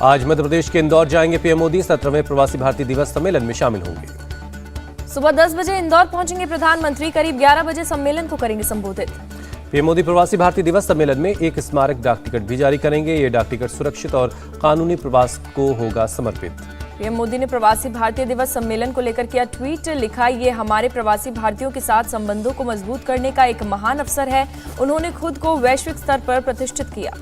आज मध्य प्रदेश के इंदौर जाएंगे पीएम मोदी। 17वें प्रवासी भारतीय दिवस सम्मेलन में शामिल होंगे। सुबह 10 बजे इंदौर पहुंचेंगे प्रधानमंत्री। करीब 11 बजे सम्मेलन को करेंगे संबोधित। पीएम मोदी प्रवासी भारतीय दिवस सम्मेलन में एक स्मारक डाक टिकट भी जारी करेंगे। ये डाक टिकट सुरक्षित और कानूनी प्रवास को होगा समर्पित। पीएम मोदी ने प्रवासी भारतीय दिवस सम्मेलन को लेकर किया ट्वीट। लिखा, ये हमारे प्रवासी भारतीयों के साथ संबंधों को मजबूत करने का एक महान अवसर है। उन्होंने खुद को वैश्विक स्तर पर प्रतिष्ठित किया।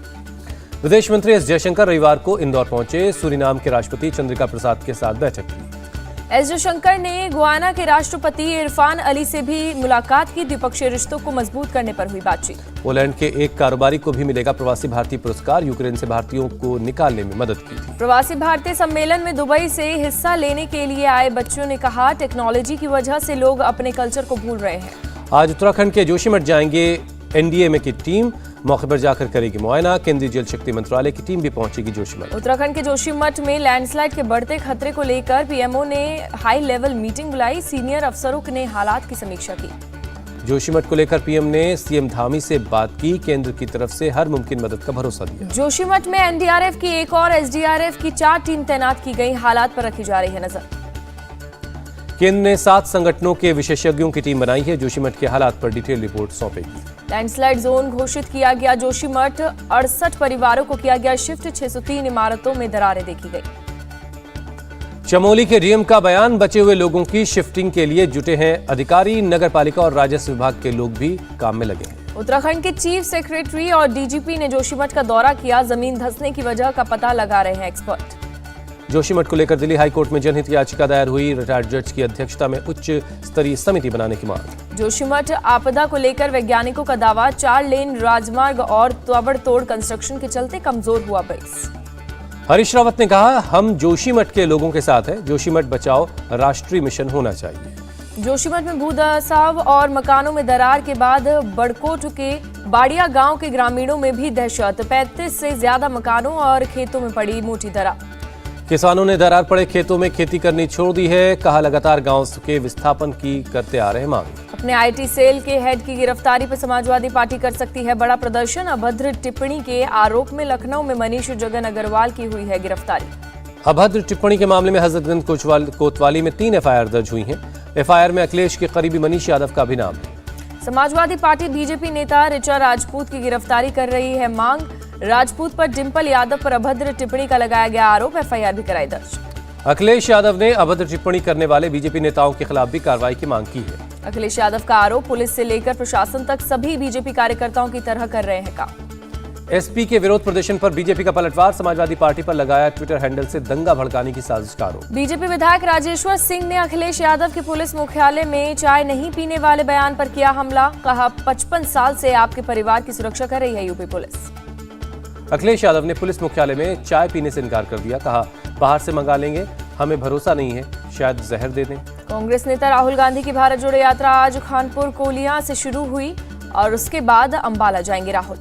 विदेश मंत्री एस जयशंकर रविवार को इंदौर पहुंचे। सूरीनाम के राष्ट्रपति चंद्रिका प्रसाद के साथ बैठक की। एस जयशंकर ने गुयाना के राष्ट्रपति इरफान अली से भी मुलाकात की। द्विपक्षीय रिश्तों को मजबूत करने पर हुई बातचीत। पोलैंड के एक कारोबारी को भी मिलेगा प्रवासी भारतीय पुरस्कार। यूक्रेन से भारतीयों को निकालने में मदद की थी। प्रवासी भारतीय सम्मेलन में दुबई से हिस्सा लेने के लिए आए बच्चों ने कहा, टेक्नोलॉजी की वजह से लोग अपने कल्चर को भूल रहे हैं। आज उत्तराखंड के जोशीमठ जाएंगे एनडीएमए की टीम। मौके पर जाकर करेगी मुआयना। केंद्रीय जल शक्ति मंत्रालय की टीम भी पहुंचेगी जोशीमठ। उत्तराखंड के जोशीमठ में लैंडस्लाइड के बढ़ते खतरे को लेकर पीएमओ ने हाई लेवल मीटिंग बुलाई। सीनियर अफसरों ने हालात की समीक्षा की। जोशीमठ को लेकर पीएम ने सीएम धामी से बात की। केंद्र की तरफ से हर मुमकिन मदद का भरोसा दिया। जोशीमठ में एनडीआरएफ की एक और एसडीआरएफ की 4 टीम तैनात की गई। हालात पर रखी जा रही है नजर। केंद्र ने 7 संगठनों के विशेषज्ञों की टीम बनाई है। जोशीमठ के हालात पर डिटेल रिपोर्ट सौंपेगी। लैंडस्लाइड जोन घोषित किया गया। जोशीमठ 68 परिवारों को किया गया शिफ्ट। 603 इमारतों में दरारें देखी गई। चमोली के डीएम का बयान, बचे हुए लोगों की शिफ्टिंग के लिए जुटे हैं अधिकारी। नगर पालिका और राजस्व विभाग के लोग भी काम में लगे हैं। उत्तराखंड के चीफ सेक्रेटरी और डीजीपी ने जोशीमठ का दौरा किया। जमीन धंसने की वजह का पता लगा रहे हैं एक्सपर्ट। जोशीमठ को लेकर दिल्ली हाईकोर्ट में जनहित याचिका दायर हुई। रिटायर्ड जज की अध्यक्षता में उच्च स्तरीय समिति बनाने की मांग। जोशीमठ आपदा को लेकर वैज्ञानिकों का दावा, 4 लेन राजमार्ग और ताबड़तोड़ कंस्ट्रक्शन के चलते कमजोर हुआ बेस। हरीश रावत ने कहा, हम जोशीमठ के लोगों के साथ हैं। जोशीमठ बचाओ राष्ट्रीय मिशन होना चाहिए। जोशीमठ में भूदसाव और मकानों में दरार के बाद बड़कोट के बाड़िया गांव के ग्रामीणों में भी दहशत। 35 से ज्यादा मकानों और खेतों में पड़ी मोटी दरार। किसानों ने दरार पड़े खेतों में खेती करनी छोड़ दी है। कहा, लगातार गांव के विस्थापन की करते आ रहे मांग। अपने आईटी सेल के हेड की गिरफ्तारी पर समाजवादी पार्टी कर सकती है बड़ा प्रदर्शन। अभद्र टिप्पणी के आरोप में लखनऊ में मनीष जगन अग्रवाल की हुई है गिरफ्तारी। अभद्र टिप्पणी के मामले में हजरतगंज कोतवाली में 3 एफआईआर दर्ज हुई हैं। एफआईआर में अखिलेश के करीबी मनीष यादव का भी नाम है। समाजवादी पार्टी बीजेपी नेता ऋचा राजपूत की गिरफ्तारी कर रही है मांग। राजपूत पर डिंपल यादव पर अभद्र टिप्पणी का लगाया गया आरोप। एफआईआर भी कराई दर्ज। अखिलेश यादव ने अभद्र टिप्पणी करने वाले बीजेपी नेताओं के खिलाफ भी कार्रवाई की मांग की है। अखिलेश यादव का आरोप, पुलिस से लेकर प्रशासन तक सभी बीजेपी कार्यकर्ताओं की तरह कर रहे हैं काम। एसपी के विरोध प्रदर्शन पर बीजेपी का पलटवार। समाजवादी पार्टी पर लगाया ट्विटर हैंडल से दंगा भड़काने की साजिश का आरोप। बीजेपी विधायक राजेश्वर सिंह ने अखिलेश यादव के पुलिस मुख्यालय में चाय नहीं पीने वाले बयान पर किया हमला। कहा, 55 साल से आपके परिवार की सुरक्षा कर रही है यूपी पुलिस। अखिलेश यादव ने पुलिस मुख्यालय में चाय पीने से इनकार कर दिया। कहा, बाहर से मंगा लेंगे, हमें भरोसा नहीं है, शायद जहर दे दें। कांग्रेस नेता राहुल गांधी की भारत जोड़ो यात्रा आज खानपुर कोलियां से शुरू हुई और उसके बाद अंबाला जाएंगे राहुल।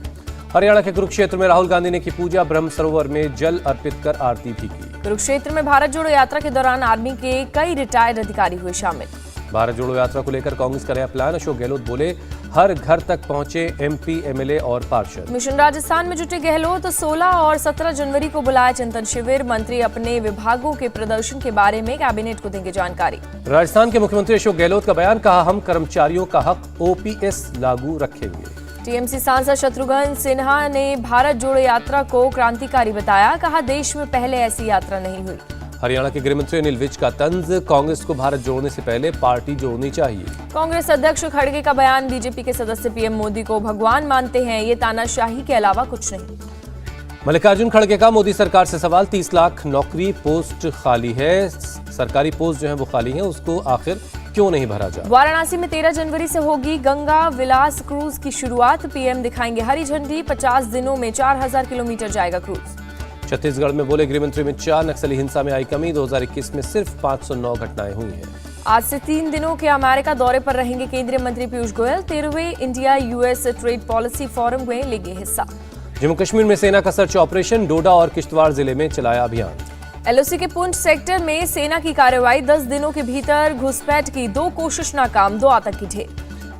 हरियाणा के कुरुक्षेत्र में राहुल गांधी ने की पूजा। ब्रह्म सरोवर में जल अर्पित कर आरती भी की। कुरुक्षेत्र में भारत जोड़ो यात्रा के दौरान आर्मी के कई रिटायर्ड अधिकारी हुए शामिल। भारत जोड़ो यात्रा को लेकर कांग्रेस का नया प्लान। अशोक गहलोत बोले, हर घर तक पहुंचे एमपी, एमएलए और पार्षद। मिशन राजस्थान में जुटे गहलोत। तो 16 और 17 जनवरी को बुलाया चिंतन शिविर। मंत्री अपने विभागों के प्रदर्शन के बारे में कैबिनेट को देंगे जानकारी। राजस्थान के मुख्यमंत्री अशोक गहलोत का बयान। कहा, हम कर्मचारियों का हक ओपीएस लागू रखेंगे। टीएमसी सांसद शत्रुघ्न सिन्हा ने भारत जोड़ो यात्रा को क्रांतिकारी बताया। कहा, देश में पहले ऐसी यात्रा नहीं हुई। हरियाणा के गृहमंत्री अनिल विज का तंज। कांग्रेस को भारत जोड़ने से पहले पार्टी जोड़नी चाहिए। कांग्रेस अध्यक्ष खड़गे का बयान। बीजेपी के सदस्य पीएम मोदी को भगवान मानते हैं, ये तानाशाही के अलावा कुछ नहीं। मल्लिकार्जुन खड़गे का मोदी सरकार से सवाल। 30 लाख नौकरी पोस्ट खाली है। सरकारी पोस्ट जो है वो खाली है, उसको आखिर क्यों नहीं भरा जाए। वाराणसी में 13 जनवरी से होगी गंगा विलास क्रूज की शुरुआत। पीएम दिखाएंगे हरी झंडी। 50 दिनों में 4000 किलोमीटर जाएगा क्रूज। छत्तीसगढ़ में बोले गृहमंत्री, में 4 नक्सली हिंसा में आई कमी। 2021 में सिर्फ 509 घटनाएं हुई हैं। आज से 3 दिनों के अमेरिका दौरे पर रहेंगे केंद्रीय मंत्री पीयूष गोयल। 13वें India US trade policy forum में लेंगे हिस्सा। जम्मू कश्मीर में सेना का सर्च ऑपरेशन। डोडा और किश्तवाड़ जिले में चलाया अभियान। एलओसी के पुंछ सेक्टर में सेना की कार्रवाई। 10 दिनों के भीतर घुसपैठ की 2 कोशिश नाकाम। 2 आतंकी ढेर।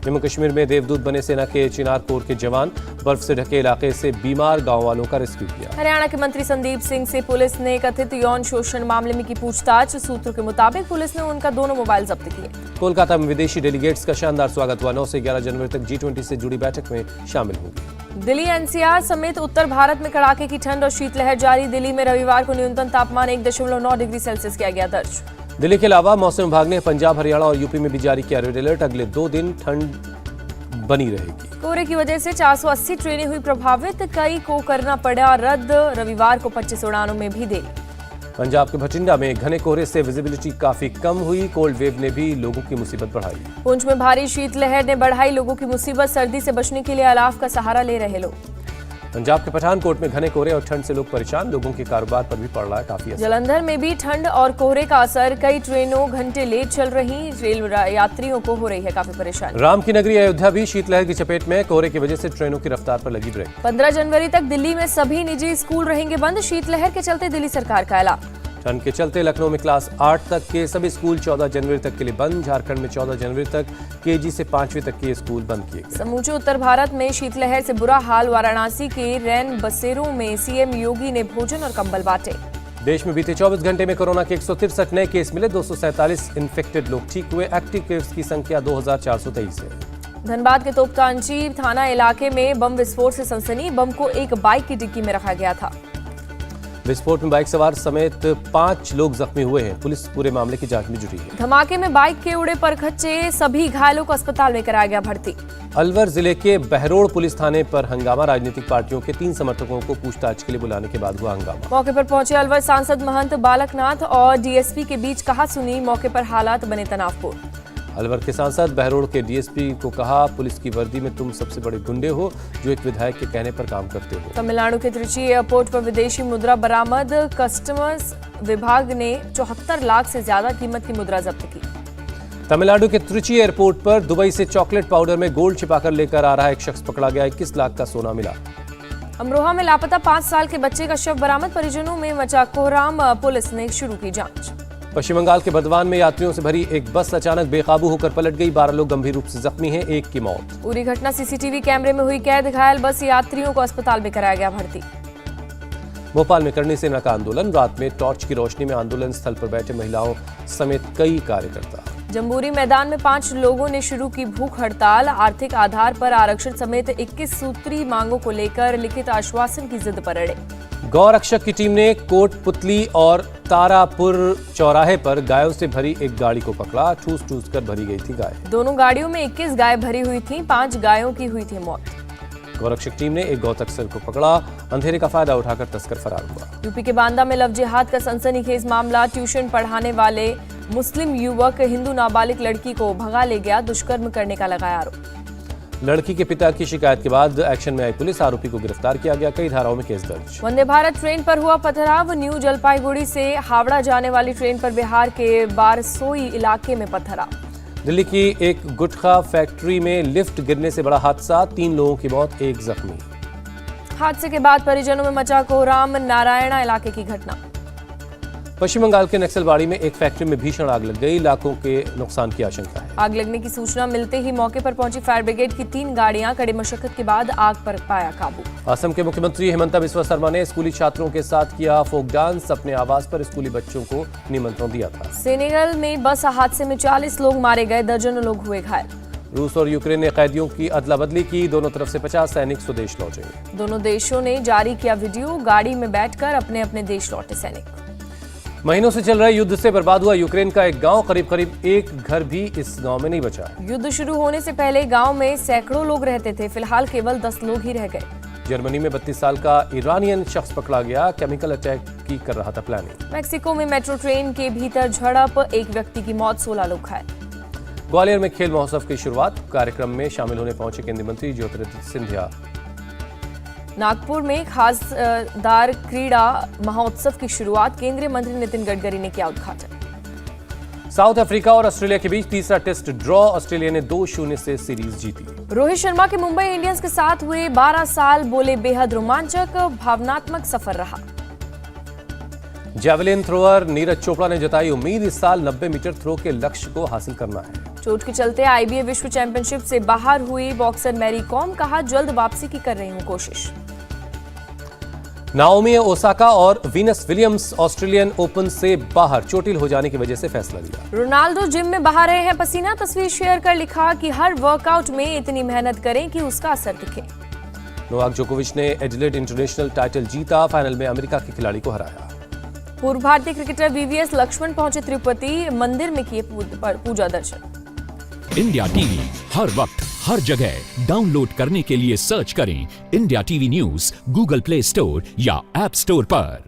जम्मू कश्मीर में देवदूत बने सेना के चिनार कोर के जवान, बर्फ से ढके इलाके से बीमार गांव वालों का रेस्क्यू किया। हरियाणा के मंत्री संदीप सिंह से पुलिस ने कथित यौन शोषण मामले में की पूछताछ। सूत्रों के मुताबिक पुलिस ने उनका दोनों मोबाइल जब्त किए। कोलकाता में विदेशी डेलीगेट्स का शानदार स्वागत हुआ। 9 से 11 जनवरी तक G20 से जुड़ी बैठक में शामिल होंगे। दिल्ली एनसीआर समेत उत्तर भारत में कड़ाके की ठंड और शीतलहर जारी। दिल्ली में रविवार को न्यूनतम तापमान 1.9 डिग्री सेल्सियस किया गया दर्ज। दिल्ली के अलावा मौसम विभाग ने पंजाब, हरियाणा और यूपी में भी जारी किया रेड अलर्ट। अगले 2 दिन ठंड बनी रहेगी। कोहरे की वजह से 480 ट्रेनें हुई प्रभावित, कई को करना पड़ा रद्द। रविवार को 25 उड़ानों में भी देरी। पंजाब के भटिंडा में घने कोहरे से विजिबिलिटी काफी कम हुई। कोल्ड वेव ने भी लोगों की मुसीबत बढ़ाई। पुंछ में भारी शीतलहर ने बढ़ाई लोगों की मुसीबत। सर्दी से बचने के लिए अलाव का सहारा ले रहे लोग। पंजाब के पठानकोट में घने कोहरे और ठंड से लोग परेशान। लोगों के कारोबार पर भी पड़ रहा है काफी असर। जालंधर में भी ठंड और कोहरे का असर। कई ट्रेनों घंटे लेट चल रही। रेल यात्रियों को हो रही है काफी परेशानी। राम की नगरी अयोध्या भी शीतलहर की चपेट में। कोहरे की वजह से ट्रेनों की रफ्तार पर लगी ब्रेक। 15 जनवरी तक दिल्ली में सभी निजी स्कूल रहेंगे बंद। शीतलहर के चलते दिल्ली सरकार का ऐलान। ठंड के चलते लखनऊ में क्लास 8 तक के सभी स्कूल 14 जनवरी तक के लिए बंद। झारखंड में 14 जनवरी तक केजी से 5वीं तक के स्कूल बंद किए गए। समूचे उत्तर भारत में शीतलहर से बुरा हाल। वाराणसी के रैन बसेरों में सीएम योगी ने भोजन और कंबल बांटे। देश में बीते 24 घंटे में कोरोना के 163 नए केस मिले। 247 इन्फेक्टेड लोग ठीक हुए। एक्टिव केस की संख्या 2423 है। धनबाद के तोपकांची थाना इलाके में बम विस्फोट से सनसनी। बम को एक बाइक की डिक्की में रखा गया था। विस्फोट में बाइक सवार समेत 5 लोग जख्मी हुए हैं। पुलिस पूरे मामले की जांच में जुटी है। धमाके में बाइक के उड़े परखच्चे। सभी घायलों को अस्पताल में कराया गया भर्ती। अलवर जिले के बहरोड़ पुलिस थाने पर हंगामा। राजनीतिक पार्टियों के 3 समर्थकों को पूछताछ के लिए बुलाने के बाद हुआ हंगामा। मौके पर पहुंचे अलवर सांसद महंत बालकनाथ और डीएसपी के बीच कहा-सुनी। मौके पर हालात बने तनावपूर्ण। अलवर के सांसद बहरोड़ के डीएसपी को कहा, पुलिस की वर्दी में तुम सबसे बड़े गुंडे हो जो एक विधायक के कहने पर काम करते हो। तमिलनाडु के त्रिची एयरपोर्ट पर विदेशी मुद्रा बरामद। कस्टम्स विभाग ने 74 लाख से ज्यादा कीमत की मुद्रा जब्त की। तमिलनाडु के त्रिची एयरपोर्ट पर दुबई से चॉकलेट पाउडर में गोल्ड छिपाकर लेकर आ रहा एक शख्स पकड़ा गया। 21 लाख का सोना मिला। अमरोहा में लापता 5 साल के बच्चे का शव बरामद। परिजनों में मचा कोहराम। पुलिस ने शुरू की जांच। पश्चिम बंगाल के बर्दवान में यात्रियों से भरी एक बस अचानक बेकाबू होकर पलट गई। 12 लोग गंभीर रूप से जख्मी हैं। 1 की मौत। पूरी घटना सीसीटीवी कैमरे में हुई कैद। घायल बस यात्रियों को अस्पताल में कराया गया भर्ती। भोपाल में करनी सेना का आंदोलन। रात में टॉर्च की रोशनी में आंदोलन स्थल पर बैठे महिलाओं समेत कई कार्यकर्ता। जम्बूरी मैदान में 5 लोगों ने शुरू की भूख हड़ताल। आर्थिक आधार पर आरक्षण समेत 21 सूत्री मांगों को लेकर लिखित आश्वासन की जिद पर अड़े। गौरक्षक की टीम ने कोटपुतली और तारापुर चौराहे पर गायों से भरी एक गाड़ी को पकड़ा। ठूस ठूस कर भरी गई थी गाय। दोनों गाड़ियों में 21 गाय भरी हुई थीं। 5 गायों की हुई थी मौत। गौरक्षक टीम ने एक गौ तस्कर को पकड़ा। अंधेरे का फायदा उठाकर तस्कर फरार हुआ। यूपी के बांदा में लव जिहाद का सनसनीखेज मामला। ट्यूशन पढ़ाने वाले मुस्लिम युवक हिंदू नाबालिग लड़की को भगा ले गया। दुष्कर्म करने का लगाया आरोप। लड़की के पिता की शिकायत के बाद एक्शन में आई पुलिस। आरोपी को गिरफ्तार किया गया। कई धाराओं में केस दर्ज। वंदे भारत ट्रेन पर हुआ पथराव। न्यू जलपाईगुड़ी से हावड़ा जाने वाली ट्रेन पर बिहार के बारसोई इलाके में पथराव। दिल्ली की एक गुटखा फैक्ट्री में लिफ्ट गिरने से बड़ा हादसा। 3 लोगों की मौत, 1 जख्मी। हादसे के बाद परिजनों में मचा कोहराम। नारायणा इलाके की घटना। पश्चिम बंगाल के नक्सलबाड़ी में एक फैक्ट्री में भीषण आग लग गई। लाखों के नुकसान की आशंका है। आग लगने की सूचना मिलते ही मौके पर पहुंची फायर ब्रिगेड की 3 गाड़ियां कड़ी मशक्कत के बाद आग पर पाया काबू। असम के मुख्यमंत्री हेमंता बिस्वा शर्मा ने स्कूली छात्रों के साथ किया फोक डांस। अपने आवास पर स्कूली बच्चों को निमंत्रण दिया था। सेनेगल में बस हादसे में 40 लोग मारे गए। दर्जनों लोग हुए घायल। रूस और यूक्रेन ने कैदियों की अदला बदली की। दोनों तरफ से 50 सैनिक स्वदेश लौटे। दोनों देशों ने जारी किया वीडियो। गाड़ी में बैठकर अपने अपने देश लौटे सैनिक। महीनों से चल रहे युद्ध से बर्बाद हुआ यूक्रेन का एक गांव। करीब करीब एक घर भी इस गांव में नहीं बचा। युद्ध शुरू होने से पहले गांव में सैकड़ों लोग रहते थे। फिलहाल केवल 10 लोग ही रह गए। जर्मनी में 32 साल का ईरानियन शख्स पकड़ा गया। केमिकल अटैक की कर रहा था प्लानिंग। मेक्सिको में मेट्रो ट्रेन के भीतर झड़प। एक व्यक्ति की मौत, 16 लोग घायल। ग्वालियर में खेल महोत्सव की शुरुआत। कार्यक्रम में शामिल होने पहुंचे केंद्रीय मंत्री ज्योतिरादित्य सिंधिया। नागपुर में खासदार क्रीड़ा महोत्सव की शुरुआत। केंद्रीय मंत्री नितिन गडकरी ने किया उद्घाटन। साउथ अफ्रीका और ऑस्ट्रेलिया के बीच तीसरा टेस्ट ड्रॉ। ऑस्ट्रेलिया ने 2-0 से सीरीज जीती। रोहित शर्मा के मुंबई इंडियंस के साथ हुए 12 साल बोले बेहद रोमांचक। भावनात्मक सफर रहा। जैवलिन थ्रोअर नीरज चोपड़ा ने जताई उम्मीद, इस साल 90 मीटर थ्रो के लक्ष्य को हासिल करना है। चोट के चलते आईबीए विश्व चैंपियनशिप से बाहर हुई बॉक्सर मैरी कॉम, कहा जल्द वापसी की कर रही हूं कोशिश। नाओमी ओसाका और वीनस विलियम्स ऑस्ट्रेलियन ओपन से बाहर, चोटिल हो जाने की वजह से फैसला लिया। रोनाल्डो जिम में बहा रहे हैं पसीना, तस्वीर शेयर कर लिखा कि हर वर्कआउट में इतनी मेहनत करें कि उसका असर दिखे। नोवाक जोकोविच ने एडिलेड इंटरनेशनल टाइटल जीता, फाइनल में अमेरिका के खिलाड़ी को हराया। पूर्व भारतीय क्रिकेटर वीवीएस लक्ष्मण पहुंचे तिरुपति मंदिर में किए पूजा दर्शन। इंडिया टीवी हर वक्त हर जगह डाउनलोड करने के लिए सर्च करें India TV news Google play store या ऐप स्टोर पर।